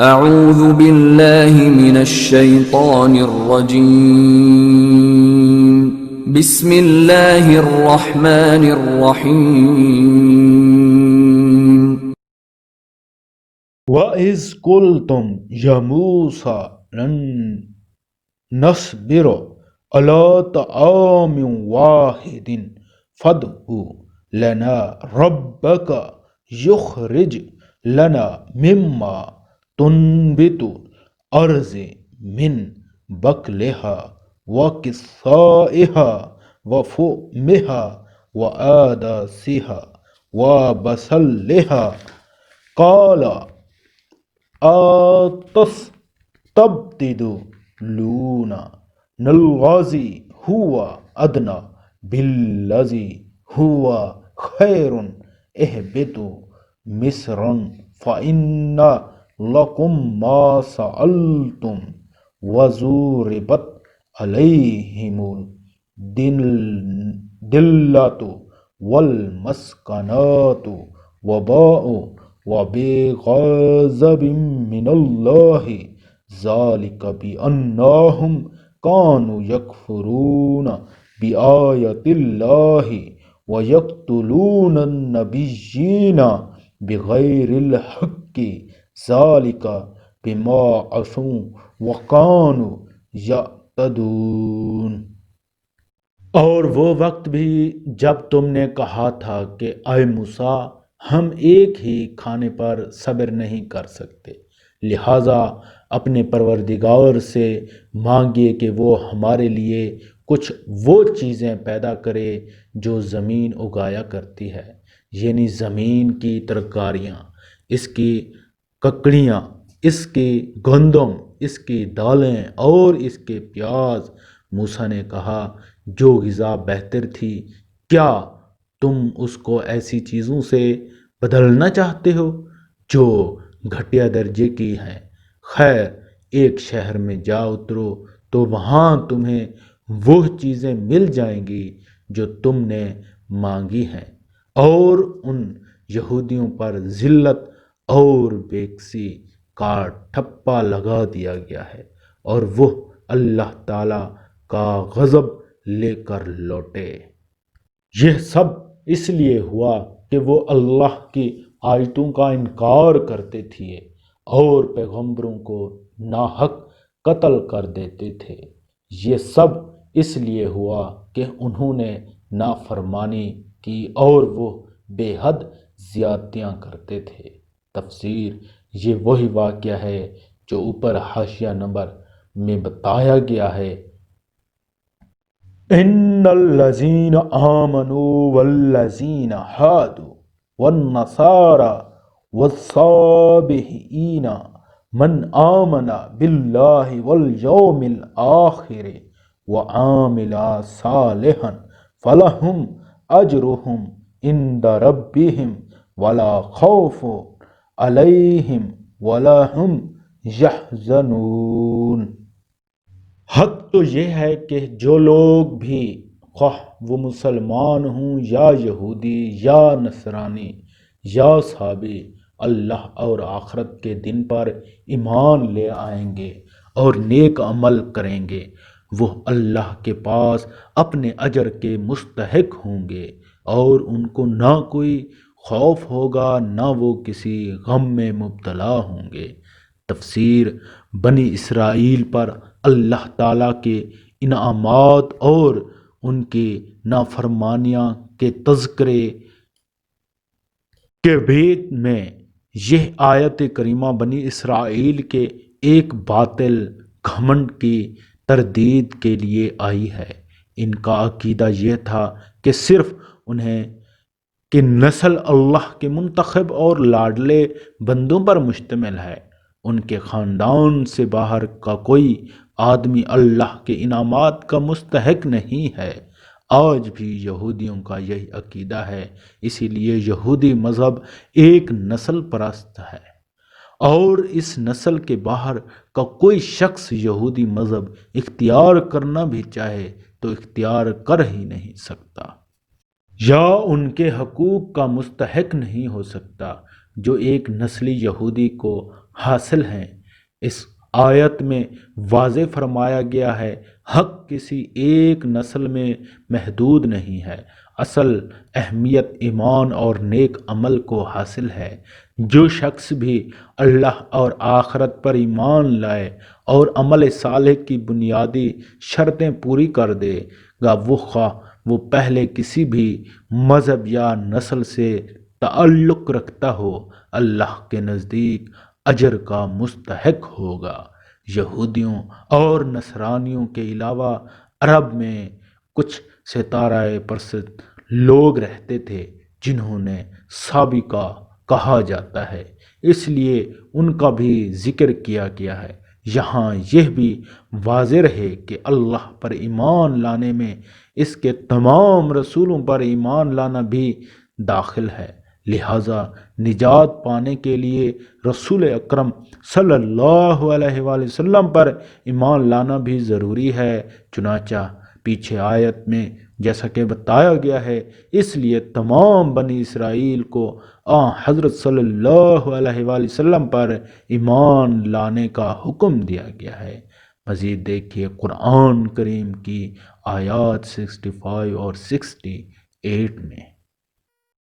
اعوذ باللہ من الشیطان الرجیم بسم اللہ الرحمن الرحیم وَإِذْ قُلْتُمْ يَا مُوسَى لَن نَصْبِرَ عَلَىٰ طَعَامٍ وَاحِدٍ فَادْعُ لَنَا رَبَّكَ يُخْرِجْ لَنَا مِمَّا تُنبِتُ الْأَرْضُ مِن بَقْلِهَا وَقِثَّائِهَا وَفُومِهَا وَعَدَسِهَا وَبَصَلِهَا قَالَ أَتَسْتَبْدِلُونَ الَّذِي هُوَ أَدْنَىٰ بِالَّذِي هُوَ خَيْرٌ اهْبِطُوا مِصْرًا فَإِنَّ لَكُم مَّا سَأَلْتُمْ وَضُرِبَتْ عَلَيْهِمُ الذِّلَّةُ وَالْمَسْكَنَةُ وَبَاءُوا وَبِغَضَبٍ مِّنَ اللَّهِ ذَٰلِكَ بِأَنَّهُمْ كَانُوا يَكْفُرُونَ بِآيَاتِ اللَّهِ وَيَقْتُلُونَ النَّبِيِّينَ بِغَيْرِ الْحَقِّ ذَٰلِكَ بِمَا عَصَوا وَكَانُوا يَعْتَدُونَ۔ اور وہ وقت بھی جب تم نے کہا تھا کہ اے موسیٰ ہم ایک ہی کھانے پر صبر نہیں کر سکتے، لہٰذا اپنے پروردگار سے مانگیے کہ وہ ہمارے لیے کچھ وہ چیزیں پیدا کرے جو زمین اگایا کرتی ہے، یعنی زمین کی ترکاریاں، اس کی ککڑیاں، اس کی گندم، اس کی دالیں اور اس کے پیاز۔ موسیٰ نے کہا جو غذا بہتر تھی، کیا تم اس کو ایسی چیزوں سے بدلنا چاہتے ہو جو گھٹیا درجے کی ہیں؟ خیر، ایک شہر میں جا اترو تو وہاں تمہیں وہ چیزیں مل جائیں گی جو تم نے مانگی ہیں، اور ان یہودیوں پر ذلت اور بےکسی کا ٹھپا لگا دیا گیا ہے، اور وہ اللہ تعالیٰ کا غضب لے کر لوٹے۔ یہ سب اس لیے ہوا کہ وہ اللہ کی آیتوں کا انکار کرتے تھے اور پیغمبروں کو ناحق قتل کر دیتے تھے۔ یہ سب اس لیے ہوا کہ انہوں نے نافرمانی کی اور وہ بے حد زیادتیاں کرتے تھے۔ تفسیر: یہ وہی واقعہ ہے جو اوپر حاشیہ نمبر میں بتایا گیا ہے۔ ان الذین آمنوا والذین ہادوا والنصارى والصابئین من آمن باللہ والیوم الآخر وعامل صالحا فلہم اجرہم عند ربہم ولا خوف علیہم ولا ہم یحزنون۔ حق تو یہ ہے کہ جو لوگ بھی، خواہ وہ مسلمان ہوں یا یہودی یا نصرانی یا صابئی، اللہ اور آخرت کے دن پر ایمان لے آئیں گے اور نیک عمل کریں گے، وہ اللہ کے پاس اپنے اجر کے مستحق ہوں گے، اور ان کو نہ کوئی خوف ہوگا نہ وہ کسی غم میں مبتلا ہوں گے۔ تفسیر: بنی اسرائیل پر اللہ تعالیٰ کے انعامات اور ان کی نافرمانیاں کے تذکرے کے بیچ میں یہ آیت کریمہ بنی اسرائیل کے ایک باطل گھمنڈ کی تردید کے لیے آئی ہے۔ ان کا عقیدہ یہ تھا کہ صرف انہیں کی نسل اللہ کے منتخب اور لاڈلے بندوں پر مشتمل ہے، ان کے خاندان سے باہر کا کوئی آدمی اللہ کے انعامات کا مستحق نہیں ہے۔ آج بھی یہودیوں کا یہی عقیدہ ہے، اسی لیے یہودی مذہب ایک نسل پرست ہے، اور اس نسل کے باہر کا کوئی شخص یہودی مذہب اختیار کرنا بھی چاہے تو اختیار کر ہی نہیں سکتا، یا ان کے حقوق کا مستحق نہیں ہو سکتا۔ جو ایک نسلی یہودی کو حاصل ہیں۔ اس آیت میں واضح فرمایا گیا ہے حق کسی ایک نسل میں محدود نہیں ہے، اصل اہمیت ایمان اور نیک عمل کو حاصل ہے۔ جو شخص بھی اللہ اور آخرت پر ایمان لائے اور عمل صالح کی بنیادی شرطیں پوری کر دے گا، وہ پہلے کسی بھی مذہب یا نسل سے تعلق رکھتا ہو، اللہ کے نزدیک اجر کا مستحق ہوگا۔ یہودیوں اور نصرانیوں کے علاوہ عرب میں کچھ ستارہ پرست لوگ رہتے تھے جنہوں نے سابقہ کہا جاتا ہے، اس لیے ان کا بھی ذکر کیا گیا ہے۔ یہاں یہ بھی واضح رہے کہ اللہ پر ایمان لانے میں اس کے تمام رسولوں پر ایمان لانا بھی داخل ہے، لہٰذا نجات پانے کے لیے رسول اکرم صلی اللہ علیہ وآلہ وسلم پر ایمان لانا بھی ضروری ہے۔ چنانچہ پیچھے آیت میں جیسا کہ بتایا گیا ہے، اس لیے تمام بنی اسرائیل کو حضرت صلی اللہ علیہ وآلہ وسلم پر ایمان لانے کا حکم دیا گیا ہے۔ مزید دیکھیے قرآن کریم کی آیات 65 اور 68 میں۔